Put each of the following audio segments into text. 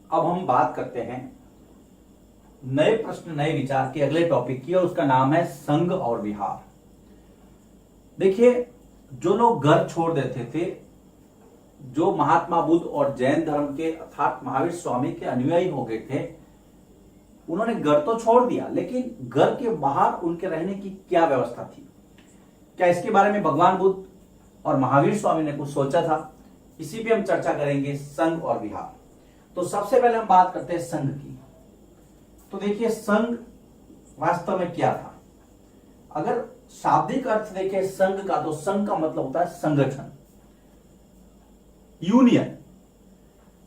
अब हम बात करते हैं नए प्रश्न नए विचार के अगले टॉपिक की, और उसका नाम है संघ और विहार। देखिए, जो लोग घर छोड़ देते थे, जो महात्मा बुद्ध और जैन धर्म के अर्थात महावीर स्वामी के अनुयायी हो गए थे, उन्होंने घर तो छोड़ दिया, लेकिन घर के बाहर उनके रहने की क्या व्यवस्था थी, क्या इसके बारे में भगवान बुद्ध और महावीर स्वामी ने कुछ सोचा था? इसी पे हम चर्चा करेंगे, संघ और विहार। तो सबसे पहले हम बात करते हैं संघ की। तो देखिए, संघ वास्तव में क्या था? अगर शाब्दिक अर्थ देखें संघ का, तो संघ का मतलब होता है संगठन, यूनियन।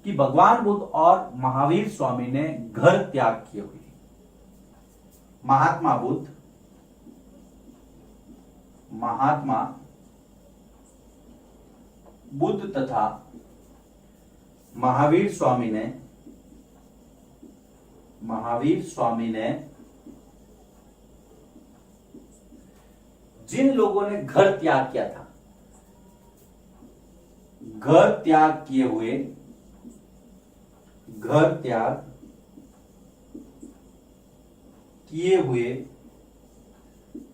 कि भगवान बुद्ध और महावीर स्वामी ने घर त्याग किए हुए, महात्मा बुद्ध तथा महावीर स्वामी ने जिन लोगों ने घर त्याग किया था, घर त्याग किए हुए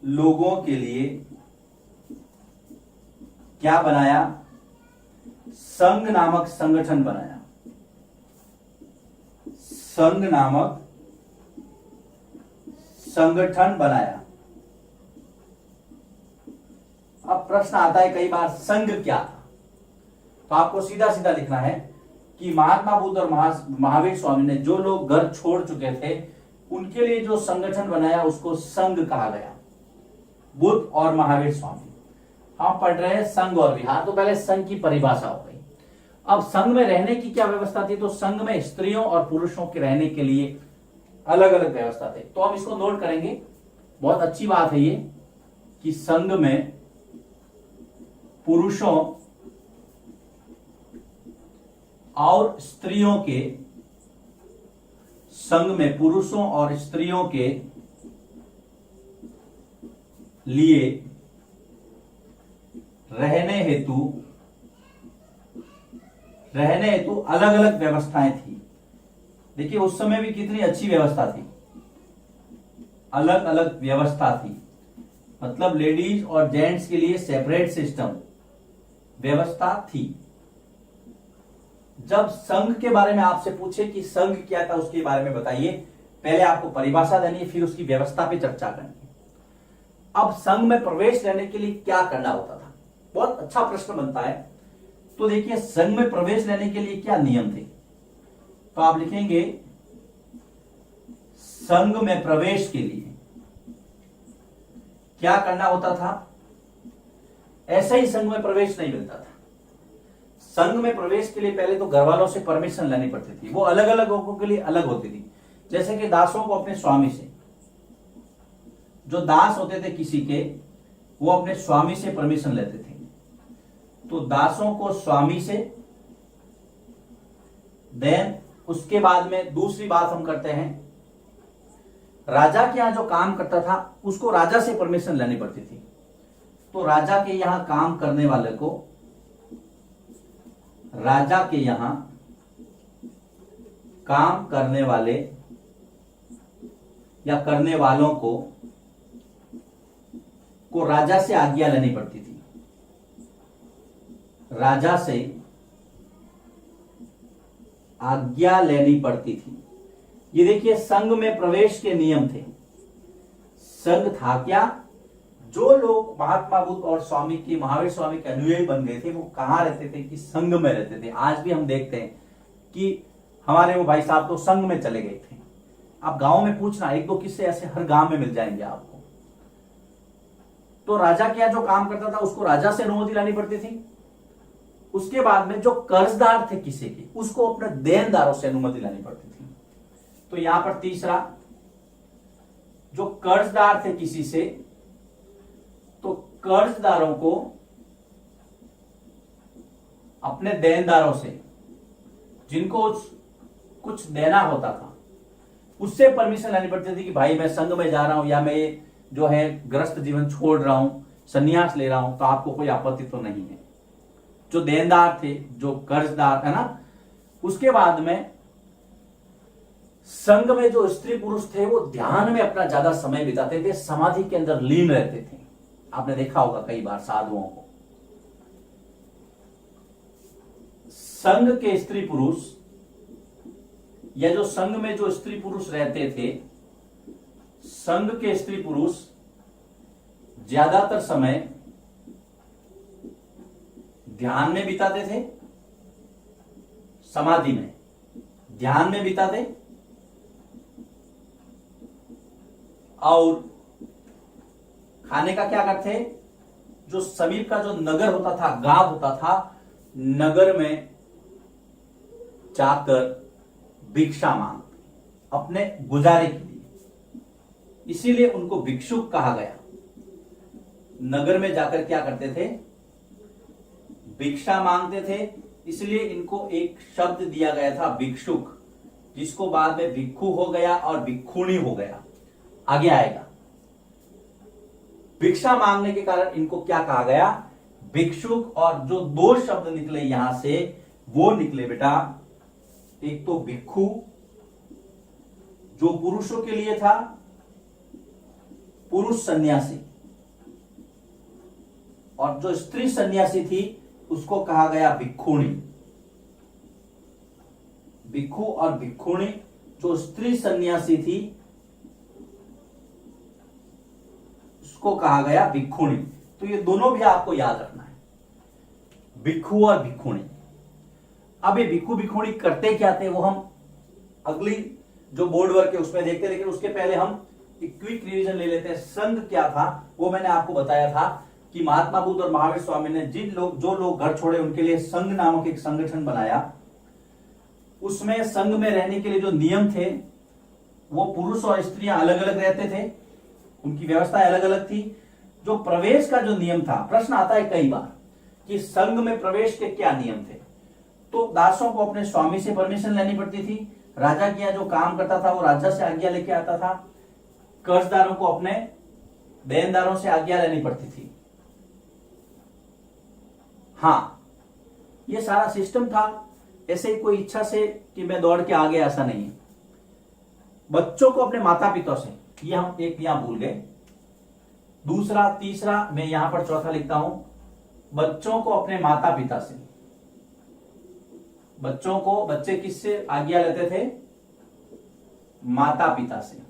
लोगों के लिए क्या बनाया? संघ नामक संगठन बनाया। संघ नामक संगठन बनाया। अब प्रश्न आता है कई बार, संघ क्या था? तो आपको सीधा सीधा लिखना है कि महात्मा बुद्ध और महावीर स्वामी ने जो लोग घर छोड़ चुके थे, उनके लिए जो संगठन बनाया उसको संघ कहा गया। बुद्ध और महावीर स्वामी। हम पढ़ रहे हैं संघ और विहार। तो पहले संघ की परिभाषा हो गई। अब संघ में रहने की क्या व्यवस्था थी? तो संघ में स्त्रियों और पुरुषों के रहने के लिए अलग अलग व्यवस्था थे। तो हम इसको नोट करेंगे। बहुत अच्छी बात है ये कि संघ में पुरुषों और स्त्रियों के लिए रहने हेतु अलग अलग व्यवस्थाएं थी। देखिए, उस समय भी कितनी अच्छी व्यवस्था थी, अलग अलग व्यवस्था थी। मतलब लेडीज और जेंट्स के लिए सेपरेट सिस्टम व्यवस्था थी। जब संघ के बारे में आपसे पूछे कि संघ क्या था, उसके बारे में बताइए, पहले आपको परिभाषा देनी है, फिर उसकी व्यवस्था पे चर्चा करनी है। अब संघ में प्रवेश लेने के लिए क्या करना होता था? बहुत अच्छा प्रश्न बनता है। तो देखिए, संघ में प्रवेश लेने के लिए क्या नियम थे? तो आप लिखेंगे, संघ में प्रवेश के लिए क्या करना होता था? ऐसे ही संघ में प्रवेश नहीं मिलता था। संघ में प्रवेश के लिए पहले तो घर वालों से परमिशन लेनी पड़ती थी। वो अलग अलग लोगों के लिए अलग होती थी। जैसे कि दासों को अपने स्वामी से, जो दास होते थे किसी के, वो अपने स्वामी से परमिशन लेते थे। तो दासों को स्वामी से, देन उसके बाद में दूसरी बात हम करते हैं, राजा के यहां जो काम करता था उसको राजा से परमिशन लेनी पड़ती थी। तो राजा के यहां काम करने वाले को, राजा के यहां काम करने वाले या करने वालों को राजा से आज्ञा लेनी पड़ती थी। राजा से आज्ञा लेनी पड़ती थी। ये देखिए, संघ में प्रवेश के नियम थे। संघ था क्या? जो लोग महात्मा बुद्ध और महावीर स्वामी के अनुयायी बन गए थे, वो कहां रहते थे? कि संघ में रहते थे। आज भी हम देखते हैं कि हमारे वो भाई साहब तो संघ में चले गए थे। आप गांव में पूछना, एक दो किस्से ऐसे हर गांव में मिल जाएंगे आपको। तो राजा क्या जो काम करता था उसको राजा से अनुमति लानी पड़ती थी। उसके बाद में जो कर्जदार थे किसी के, उसको अपने देनदारों से अनुमति लानी पड़ती थी। तो यहां पर तीसरा, जो कर्जदार थे किसी से, तो कर्जदारों को अपने देनदारों से, जिनको कुछ देना होता था, उससे परमिशन लेनी पड़ती थी कि भाई मैं संघ में जा रहा हूं, या मैं जो है ग्रस्त जीवन छोड़ रहा हूं, संन्यास ले रहा हूं, तो आपको कोई आपत्ति तो नहीं है। जो देनदार थे, जो कर्जदार है ना। उसके बाद में संघ में जो स्त्री पुरुष थे वो ध्यान में अपना ज्यादा समय बिताते थे, समाधि के अंदर लीन रहते थे। आपने देखा होगा कई बार साधुओं को। संघ के स्त्री पुरुष या जो संघ में जो स्त्री पुरुष रहते थे, संघ के स्त्री पुरुष ज्यादातर समय ध्यान में बिताते थे, समाधि में, ध्यान में बिताते, और खाने का क्या करते, जो समीप का जो नगर होता था, गांव होता था, नगर में जाकर भिक्षा मांग अपने गुजारे के लिए, इसीलिए उनको भिक्षुक कहा गया। नगर में जाकर क्या करते थे, भिक्षा मांगते थे, इसलिए इनको एक शब्द दिया गया था भिक्षुक, जिसको बाद में भिक्षु हो गया और भिक्षुणी हो गया, आगे आएगा। भिक्षा मांगने के कारण इनको क्या कहा गया, भिक्षुक। और जो दो शब्द निकले यहां से वो निकले बेटा, एक तो भिक्षु जो पुरुषों के लिए था, पुरुष सन्यासी, और जो स्त्री सन्यासी थी उसको कहा गया भिक्षुणी। भिक्षु और भिक्षुणी, जो स्त्री सन्यासी थी उसको कहा गया भिक्षुणी। तो ये दोनों भी आपको याद रखना है, भिक्षु और भिक्षुणी। अब ये भिक्षु भिक्षुणी करते क्या थे वो हम अगली जो बोर्ड वर्क है उसमें देखते, लेकिन उसके पहले हम एक क्विक रिवीजन ले लेते हैं। संघ क्या था वो मैंने आपको बताया था कि महात्मा बुद्ध और महावीर स्वामी ने जो लोग घर छोड़े उनके लिए संघ नामक एक संगठन बनाया। उसमें संघ में रहने के लिए जो नियम थे वो पुरुष और स्त्रियां अलग अलग रहते थे, उनकी व्यवस्था अलग अलग थी। जो प्रवेश का जो नियम था, प्रश्न आता है कई बार कि संघ में प्रवेश के क्या नियम थे, तो दासों को अपने स्वामी से परमिशन लेनी पड़ती थी, राजा की जो काम करता था वो राजा से आज्ञा लेके आता था, कर्जदारों को अपने देनदारों से आज्ञा लेनी पड़ती थी। हाँ, ये सारा सिस्टम था, ऐसे ही कोई इच्छा से कि मैं दौड़ के आ गया ऐसा नहीं है। बच्चों को अपने माता पिता से, ये हम एक यहां भूल गए, दूसरा तीसरा मैं यहां पर चौथा लिखता हूं, बच्चों को अपने माता पिता से। बच्चों को, बच्चे किससे आज्ञा लेते थे, माता पिता से,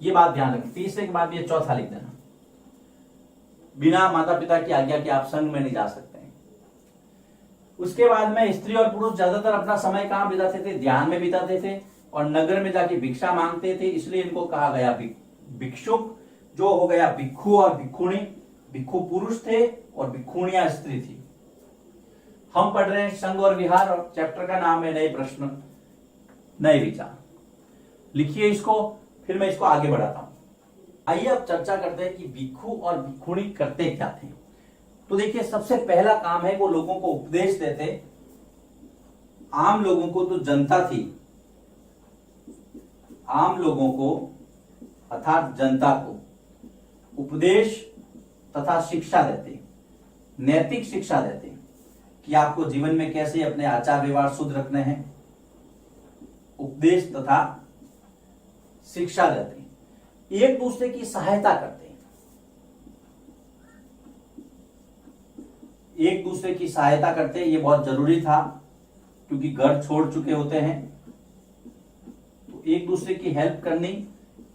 ये बात ध्यान रखें। तीसरे के बाद ये चौथा लिख देना, बिना माता पिता की आज्ञा के आप संघ में नहीं जा सकते। उसके बाद में स्त्री और पुरुष ज्यादातर अपना समय कहां बिताते थे, ध्यान में बिताते थे और नगर में जाके भिक्षा मांगते थे, इसलिए इनको कहा गया भिक्षुक, जो हो गया भिक्षु और भिक्षुणी। भिक्षु पुरुष थे और भिक्षुणियां स्त्री थी। हम पढ़ रहे हैं संघ और विहार, और चैप्टर का नाम है नए प्रश्न नए विचार। लिखिए इसको, फिर मैं इसको आगे बढ़ाता हूं। आइए अब चर्चा करते हैं कि भिक्षु और भिक्षुणी करते क्या थे। तो देखिए, सबसे पहला काम है वो लोगों को उपदेश देते। आम लोगों को, तो जनता थी, आम लोगों को अर्थात जनता को उपदेश तथा शिक्षा देते, नैतिक शिक्षा देते कि आपको जीवन में कैसे अपने आचार व्यवहार शुद्ध रखने हैं। उपदेश तथा शिक्षा देते, एक दूसरे की सहायता करते, एक दूसरे की सहायता करते। ये बहुत जरूरी था क्योंकि घर छोड़ चुके होते हैं, तो एक दूसरे की हेल्प करनी।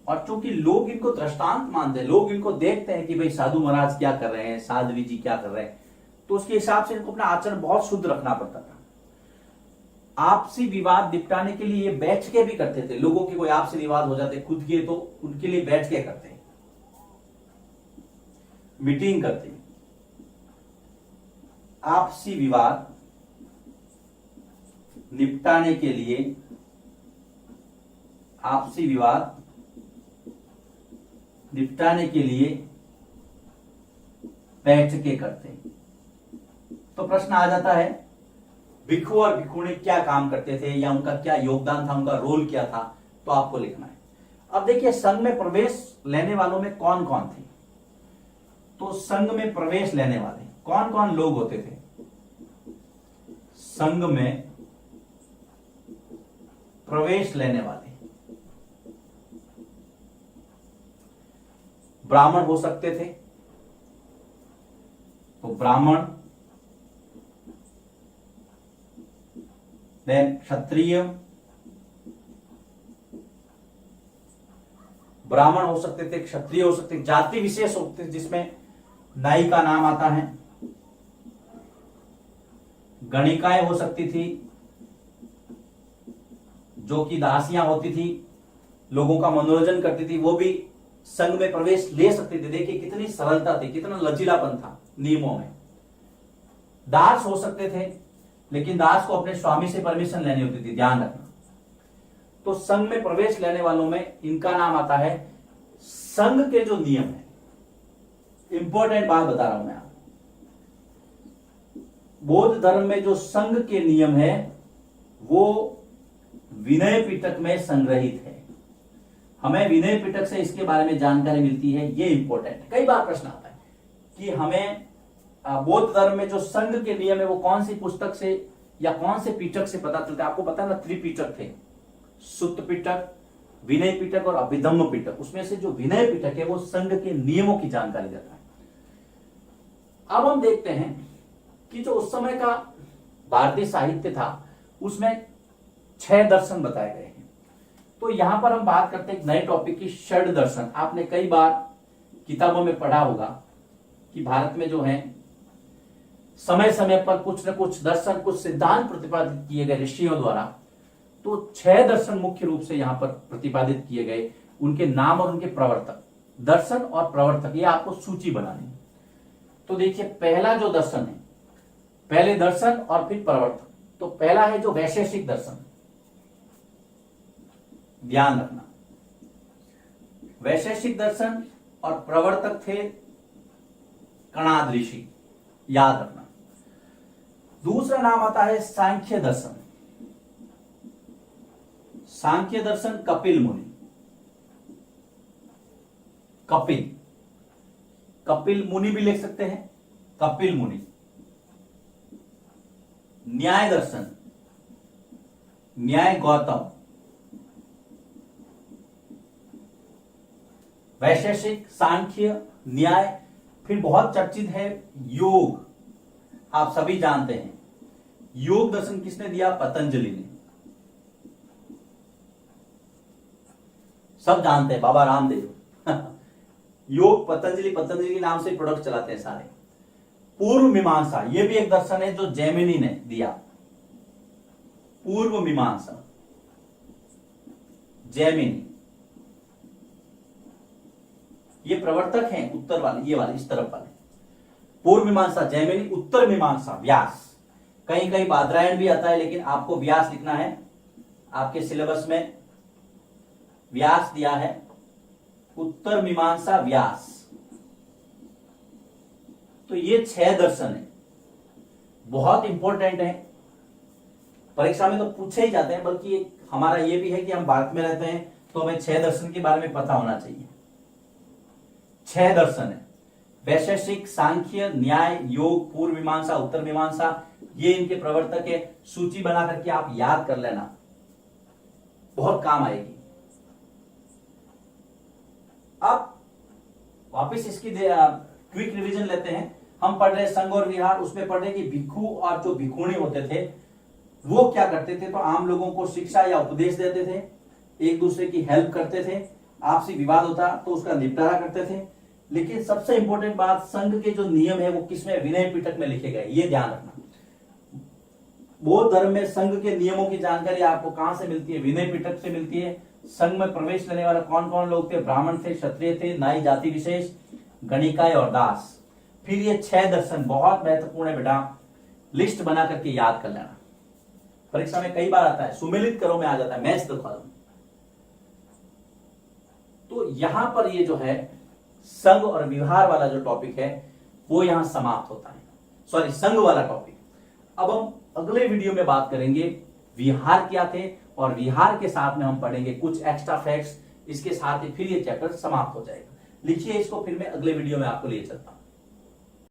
और चूंकि लोग इनको दृष्टांत मानते हैं, लोग इनको देखते हैं कि भाई साधु महाराज क्या कर रहे हैं, साध्वी जी क्या कर रहे हैं, तो उसके हिसाब से इनको अपना आचरण बहुत शुद्ध रखना पड़ता था। आपसी विवाद निपटाने के लिए ये बैठ के भी करते थे। लोगों के कोई आपसी विवाद हो जाते खुद के, तो उनके लिए बैठ के करते, मीटिंग करते। आपसी विवाद निपटाने के लिए, आपसी विवाद निपटाने के लिए बैठ के करते। तो प्रश्न आ जाता है, भिक्षु और भिक्षुणी क्या काम करते थे या उनका क्या योगदान था, उनका रोल क्या था, तो आपको लिखना है। अब देखिए, संघ में प्रवेश लेने वालों में कौन कौन थे। तो संघ में प्रवेश लेने वाले कौन कौन लोग होते थे। संघ में प्रवेश लेने वाले ब्राह्मण हो सकते थे, तो ब्राह्मण, देन क्षत्रिय, ब्राह्मण हो सकते थे, क्षत्रिय हो सकते थे, जाति विशेष होते थे जिसमें नाई का नाम आता है, गणिकाएं हो सकती थी जो कि दासियां होती थी, लोगों का मनोरंजन करती थी, वो भी संघ में प्रवेश ले सकते थे। देखिए कितनी सरलता थी, कितना लचीलापन था नियमों में। दास हो सकते थे, लेकिन दास को अपने स्वामी से परमिशन लेनी होती थी, ध्यान रखना। तो संघ में प्रवेश लेने वालों में इनका नाम आता है। संघ के जो नियम है, इंपॉर्टेंट बात बता रहा हूं मैं आपको, बौद्ध धर्म में जो संघ के नियम है वो विनय पिटक में संग्रहित है। हमें विनय पिटक से इसके बारे में जानकारी मिलती है, ये इंपॉर्टेंट है। कई बार प्रश्न आता है कि हमें बौद्ध धर्म में जो संघ के नियम है वो कौन सी पुस्तक से या कौन से पिटक से पता चलता है। आपको पता है ना, त्रिपिटक थे, सुत्त पिटक, विनय पिटक और अभिधम्म पिटक। उसमें से जो विनय पिटक है वो संघ के नियमों की जानकारी देता है। अब हम देखते हैं कि जो उस समय का भारतीय साहित्य था उसमें 6 दर्शन बताए गए हैं। तो यहां पर हम बात करते हैं एक नए टॉपिक की, षड दर्शन। आपने कई बार किताबों में पढ़ा होगा कि भारत में जो है समय समय पर कुछ न कुछ दर्शन, कुछ सिद्धांत प्रतिपादित किए गए ऋषियों द्वारा। तो 6 दर्शन मुख्य रूप से यहां पर प्रतिपादित किए गए, उनके नाम और उनके प्रवर्तक, दर्शन और प्रवर्तक, ये आपको सूची बनानी है। तो देखिए पहला जो दर्शन है, पहले दर्शन और फिर प्रवर्तक। तो पहला है जो वैशेषिक दर्शन, ध्यान रखना, वैशेषिक दर्शन और प्रवर्तक थे कणाद ऋषि, याद रखना। दूसरा नाम आता है सांख्य दर्शन। सांख्य दर्शन कपिल मुनि, कपिल मुनि भी लिख सकते हैं, कपिल मुनि। न्याय दर्शन, न्याय गौतम। वैशेषिक, सांख्य, न्याय। फिर बहुत चर्चित है योग, आप सभी जानते हैं। योग दर्शन किसने दिया? पतंजलि ने। सब जानते हैं, बाबा रामदेव। योग पतंजलि के नाम से प्रोडक्ट चलाते हैं सारे। पूर्व मीमांसा, यह भी एक दर्शन है जो जैमिनी ने दिया। पूर्व मीमांसा, जैमिनी। ये प्रवर्तक हैं उत्तर वाले, ये वाले इस तरफ वाले। पूर्व मीमांसा जैमिनी, उत्तर मीमांसा व्यास। कहीं कहीं बादरायण भी आता है, लेकिन आपको व्यास लिखना है। आपके सिलेबस में व्यास दिया है, उत्तर मीमांसा व्यास। तो ये 6 दर्शन है, बहुत इंपॉर्टेंट है, परीक्षा में तो पूछे ही जाते हैं। बल्कि हमारा ये भी है कि हम भारत में रहते हैं तो हमें 6 दर्शन के बारे में पता होना चाहिए। 6 दर्शन है, वैशेषिक, सांख्य, न्याय, योग, पूर्व मीमांसा, उत्तर मीमांसा। ये इनके प्रवर्तक है। सूची बना करके आप याद कर लेना, बहुत काम आएगी। अब वापस इसकी क्विक रिवीजन लेते हैं। हम पढ़ रहे संघ और विहार, उसमें पढ़ रहे कि भिक्षु और जो भिक्षुणी होते थे वो क्या करते थे? तो आम लोगों को शिक्षा या उपदेश देते थे, एक दूसरे की हेल्प करते थे, आपसी विवाद होता तो उसका निपटारा करते थे। लेकिन सबसे इंपॉर्टेंट बात, संघ के जो नियम है वो किसमें? विनय पिटक में लिखे गए, ये ध्यान रखना। बौद्ध धर्म में संघ के नियमों की जानकारी आपको कहां से मिलती है? विनय पिटक से मिलती है। संघ में प्रवेश लेने वाले कौन कौन लोग थे? ब्राह्मण थे, क्षत्रिय थे, नाई जाति विशेष, गणिकाय और दास। फिर ये 6 दर्शन बहुत महत्वपूर्ण है बेटा, लिस्ट बना करके याद कर लेना। परीक्षा में कई बार आता है, सुमेलित करो में आ जाता है, मैच दिखा दूं। तो यहां पर ये जो है संघ और विहार वाला जो टॉपिक है वो यहां समाप्त होता है। सॉरी, संघ वाला टॉपिक। अब हम अगले वीडियो में बात करेंगे विहार क्या थे, और विहार के साथ में हम पढ़ेंगे कुछ एक्स्ट्रा फैक्ट्स। इसके साथ ही फिर ये चैप्टर समाप्त हो जाएगा। लिखिए इसको, फिर मैं अगले वीडियो में आपको ले चलता हूं।